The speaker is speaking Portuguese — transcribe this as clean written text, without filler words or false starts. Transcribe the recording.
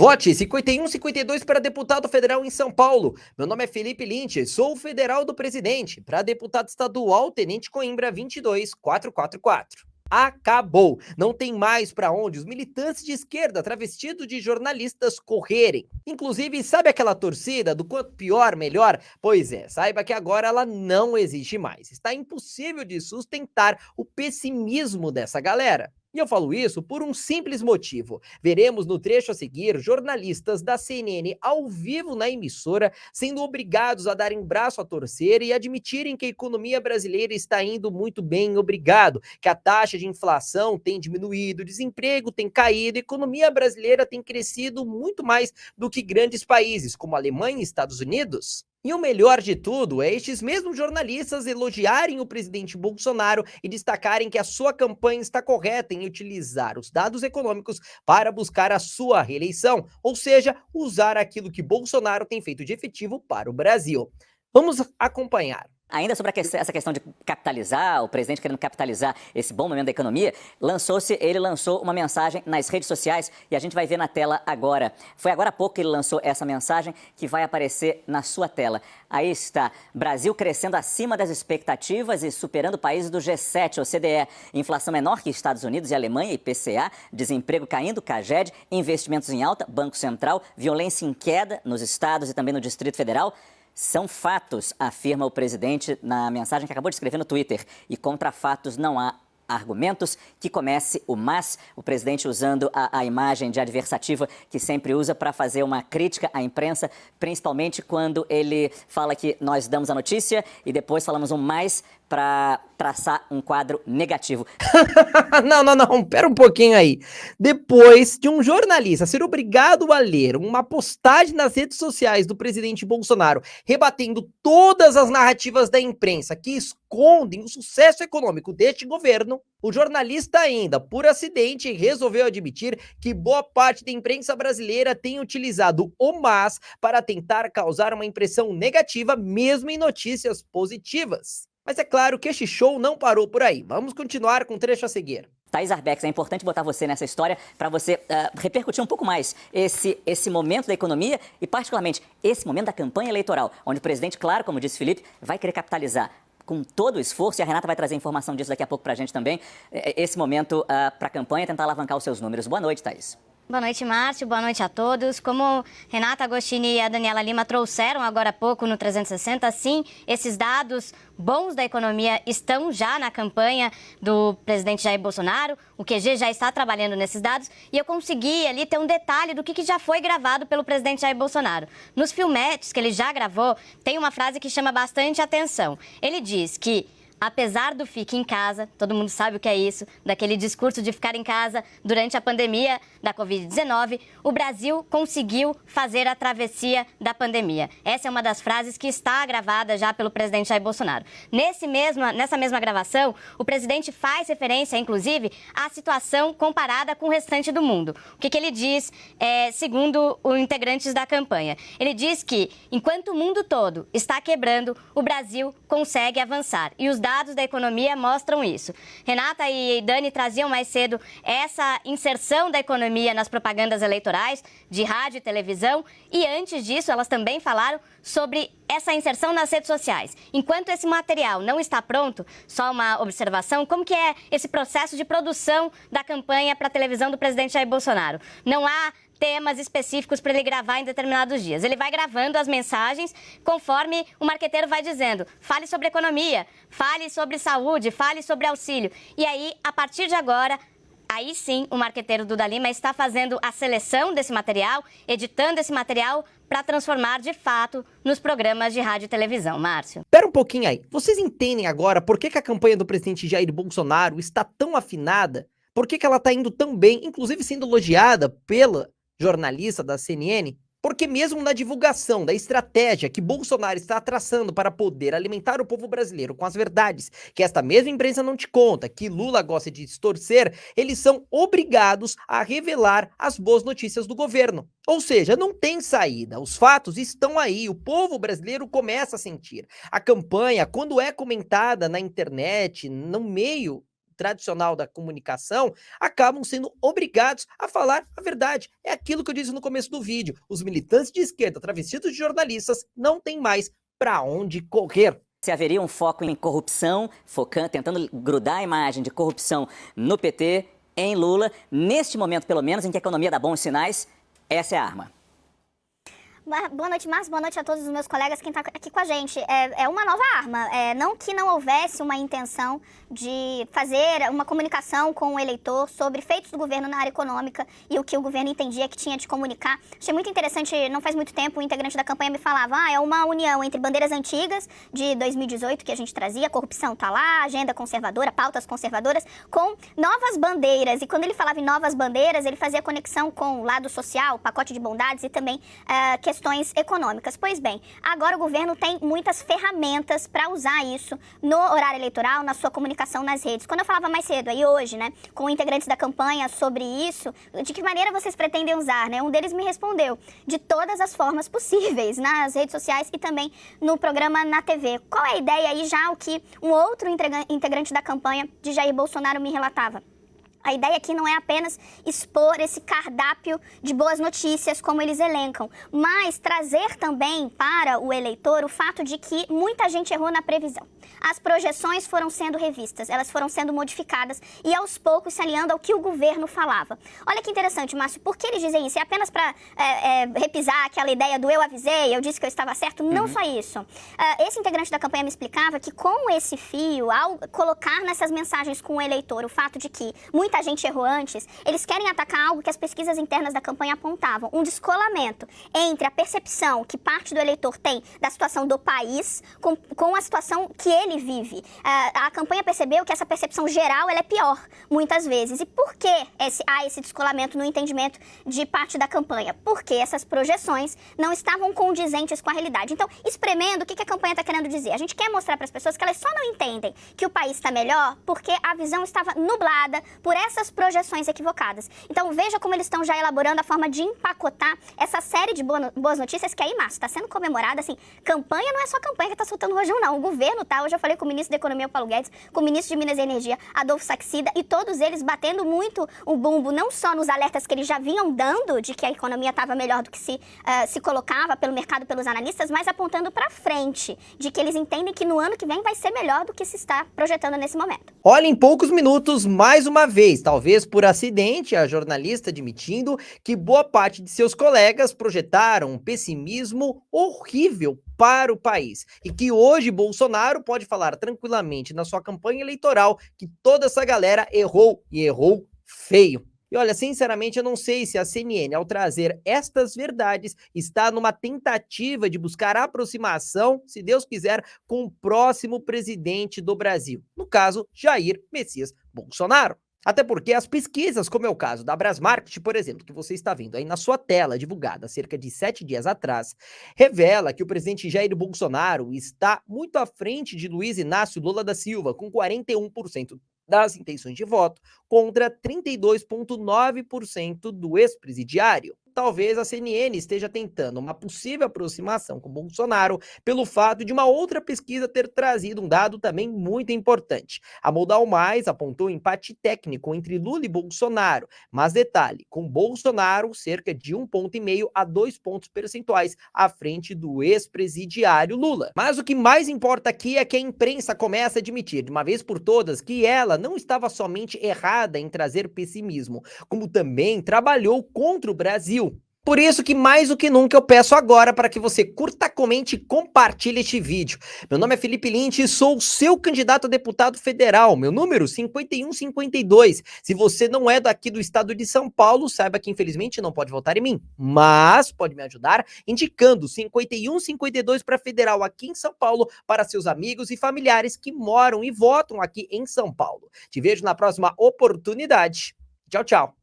Vote 5152 para deputado federal em São Paulo. Meu nome é Felipe Lynch, sou o federal do presidente. Para deputado estadual, Tenente Coimbra 22444. Acabou! Não tem mais para onde os militantes de esquerda travestidos de jornalistas correrem. Inclusive, sabe aquela torcida do quanto pior, melhor? Pois é, saiba que agora ela não existe mais. Está impossível de sustentar o pessimismo dessa galera. E eu falo isso por um simples motivo. Veremos no trecho a seguir jornalistas da CNN ao vivo na emissora sendo obrigados a darem braço a torcer e admitirem que a economia brasileira está indo muito bem, obrigado, que a taxa de inflação tem diminuído, o desemprego tem caído, a economia brasileira tem crescido muito mais do que grandes países como Alemanha e Estados Unidos. E o melhor de tudo é estes mesmos jornalistas elogiarem o presidente Bolsonaro e destacarem que a sua campanha está correta em utilizar os dados econômicos para buscar a sua reeleição, ou seja, usar aquilo que Bolsonaro tem feito de efetivo para o Brasil. Vamos acompanhar. Ainda sobre essa questão de capitalizar, o presidente querendo capitalizar esse bom momento da economia, ele lançou uma mensagem nas redes sociais e a gente vai ver na tela agora. Foi agora há pouco que ele lançou essa mensagem que vai aparecer na sua tela. Aí está, Brasil crescendo acima das expectativas e superando países do G7, OCDE. Inflação menor que Estados Unidos e Alemanha, IPCA, desemprego caindo, CAGED, investimentos em alta, Banco Central, violência em queda nos estados e também no Distrito Federal. São fatos, afirma o presidente na mensagem que acabou de escrever no Twitter. E contra fatos não há argumentos. Que comece o mas, o presidente usando a imagem de adversativa que sempre usa para fazer uma crítica à imprensa, principalmente quando ele fala que nós damos a notícia e depois falamos um mais para traçar um quadro negativo. Não, pera um pouquinho aí. Depois de um jornalista ser obrigado a ler uma postagem nas redes sociais do presidente Bolsonaro, rebatendo todas as narrativas da imprensa que escondem o sucesso econômico deste governo, o jornalista ainda, por acidente, resolveu admitir que boa parte da imprensa brasileira tem utilizado o mas para tentar causar uma impressão negativa, mesmo em notícias positivas. Mas é claro que este show não parou por aí. Vamos continuar com o trecho a seguir. Thais Arbex, é importante botar você nessa história para você repercutir um pouco mais esse momento da economia e, particularmente, esse momento da campanha eleitoral, onde o presidente, claro, como disse Felipe, vai querer capitalizar com todo o esforço, e a Renata vai trazer informação disso daqui a pouco para a gente também, esse momento para a campanha, tentar alavancar os seus números. Boa noite, Thais. Boa noite, Márcio. Boa noite a todos. Como Renata Agostini e a Daniela Lima trouxeram agora há pouco no 360, sim, esses dados bons da economia estão já na campanha do presidente Jair Bolsonaro. O QG já está trabalhando nesses dados e eu consegui ali ter um detalhe do que já foi gravado pelo presidente Jair Bolsonaro. Nos filmetes que ele já gravou, tem uma frase que chama bastante atenção. Ele diz que apesar do fique em casa, todo mundo sabe o que é isso, daquele discurso de ficar em casa durante a pandemia da Covid-19, o Brasil conseguiu fazer a travessia da pandemia. Essa é uma das frases que está gravada já pelo presidente Jair Bolsonaro. Nessa mesma gravação, o presidente faz referência, inclusive, à situação comparada com o restante do mundo. O que ele diz, segundo os integrantes da campanha? Ele diz que, enquanto o mundo todo está quebrando, o Brasil consegue avançar. E os dados da economia mostram isso. Renata e Dani traziam mais cedo essa inserção da economia nas propagandas eleitorais de rádio e televisão e antes disso elas também falaram sobre essa inserção nas redes sociais. Enquanto esse material não está pronto, só uma observação, como que é esse processo de produção da campanha para a televisão do presidente Jair Bolsonaro? Não há temas específicos para ele gravar em determinados dias. Ele vai gravando as mensagens conforme o marqueteiro vai dizendo. Fale sobre economia, fale sobre saúde, fale sobre auxílio. E aí, a partir de agora, aí sim, o marqueteiro Duda Lima está fazendo a seleção desse material, editando esse material para transformar, de fato, nos programas de rádio e televisão. Márcio. Pera um pouquinho aí. Vocês entendem agora por que a campanha do presidente Jair Bolsonaro está tão afinada? Por que ela está indo tão bem, inclusive sendo elogiada pela jornalista da CNN? Porque mesmo na divulgação da estratégia que Bolsonaro está traçando para poder alimentar o povo brasileiro com as verdades que esta mesma imprensa não te conta, que Lula gosta de distorcer, eles são obrigados a revelar as boas notícias do governo. Ou seja, não tem saída, os fatos estão aí, o povo brasileiro começa a sentir. A campanha, quando é comentada na internet, no meio tradicional da comunicação, acabam sendo obrigados a falar a verdade. É aquilo que eu disse no começo do vídeo. Os militantes de esquerda, travestidos de jornalistas, não têm mais para onde correr. Se haveria um foco em corrupção, tentando grudar a imagem de corrupção no PT, em Lula, neste momento, pelo menos, em que a economia dá bons sinais, essa é a arma. Boa noite, Márcio. Boa noite a todos os meus colegas, quem está aqui com a gente. É uma nova arma. Não que não houvesse uma intenção de fazer uma comunicação com o eleitor sobre feitos do governo na área econômica e o que o governo entendia que tinha de comunicar. Achei muito interessante, não faz muito tempo, o integrante da campanha me falava, é uma união entre bandeiras antigas de 2018 que a gente trazia, a corrupção tá lá, agenda conservadora, pautas conservadoras, com novas bandeiras. E quando ele falava em novas bandeiras, ele fazia conexão com o lado social, pacote de bondades e também questões econômicas. Pois bem, agora o governo tem muitas ferramentas para usar isso no horário eleitoral, na sua comunicação nas redes. Quando eu falava mais cedo, aí hoje, né, com integrantes da campanha sobre isso, de que maneira vocês pretendem usar, né? Um deles me respondeu, de todas as formas possíveis, nas redes sociais e também no programa na TV. Qual é a ideia aí já o que um outro integrante da campanha de Jair Bolsonaro me relatava? A ideia aqui não é apenas expor esse cardápio de boas notícias, como eles elencam, mas trazer também para o eleitor o fato de que muita gente errou na previsão. As projeções foram sendo revistas, elas foram sendo modificadas e aos poucos se alinhando ao que o governo falava. Olha que interessante, Márcio, por que eles dizem isso? É apenas para repisar aquela ideia do eu avisei, eu disse que eu estava certo? Não só isso. Esse integrante da campanha me explicava que com esse fio, ao colocar nessas mensagens com o eleitor o fato de que muita gente errou antes, eles querem atacar algo que as pesquisas internas da campanha apontavam, um descolamento entre a percepção que parte do eleitor tem da situação do país com a situação que ele vive. A campanha percebeu que essa percepção geral ela é pior, muitas vezes. E por que há esse descolamento no entendimento de parte da campanha? Porque essas projeções não estavam condizentes com a realidade. Então, espremendo, o que a campanha está querendo dizer? A gente quer mostrar para as pessoas que elas só não entendem que o país está melhor porque a visão estava nublada por essas projeções equivocadas. Então, veja como eles estão já elaborando a forma de empacotar essa série de boas notícias que aí, Márcio, está sendo comemorada. Assim, campanha não é só campanha que está soltando rojão, não. O governo tá. Hoje eu falei com o ministro da Economia, o Paulo Guedes, com o ministro de Minas e Energia, Adolfo Saxida, e todos eles batendo muito o bumbo, não só nos alertas que eles já vinham dando de que a economia estava melhor do que se colocava pelo mercado, pelos analistas, mas apontando para frente, de que eles entendem que no ano que vem vai ser melhor do que se está projetando nesse momento. Olha, em poucos minutos, mais uma vez, talvez por acidente, a jornalista admitindo que boa parte de seus colegas projetaram um pessimismo horrível para o país e que hoje Bolsonaro pode falar tranquilamente na sua campanha eleitoral que toda essa galera errou e errou feio. E olha, sinceramente, eu não sei se a CNN, ao trazer estas verdades, está numa tentativa de buscar aproximação, se Deus quiser, com o próximo presidente do Brasil. No caso, Jair Messias Bolsonaro. Até porque as pesquisas, como é o caso da Brasmarket, por exemplo, que você está vendo aí na sua tela, divulgada há cerca de 7 dias atrás, revela que o presidente Jair Bolsonaro está muito à frente de Luiz Inácio Lula da Silva, com 41% das intenções de voto, contra 32,9% do ex-presidiário. Talvez a CNN esteja tentando uma possível aproximação com Bolsonaro pelo fato de uma outra pesquisa ter trazido um dado também muito importante. A Modal Mais apontou empate técnico entre Lula e Bolsonaro, mas detalhe, com Bolsonaro cerca de 1,5 ponto a 2 pontos percentuais à frente do ex-presidiário Lula. Mas o que mais importa aqui é que a imprensa começa a admitir de uma vez por todas que ela não estava somente errada em trazer pessimismo, como também trabalhou contra o Brasil. Por isso que mais do que nunca eu peço agora para que você curta, comente e compartilhe este vídeo. Meu nome é Felipe Lynch e sou o seu candidato a deputado federal, meu número 5152. Se você não é daqui do estado de São Paulo, saiba que infelizmente não pode votar em mim, mas pode me ajudar indicando 5152 para federal aqui em São Paulo para seus amigos e familiares que moram e votam aqui em São Paulo. Te vejo na próxima oportunidade. Tchau, tchau.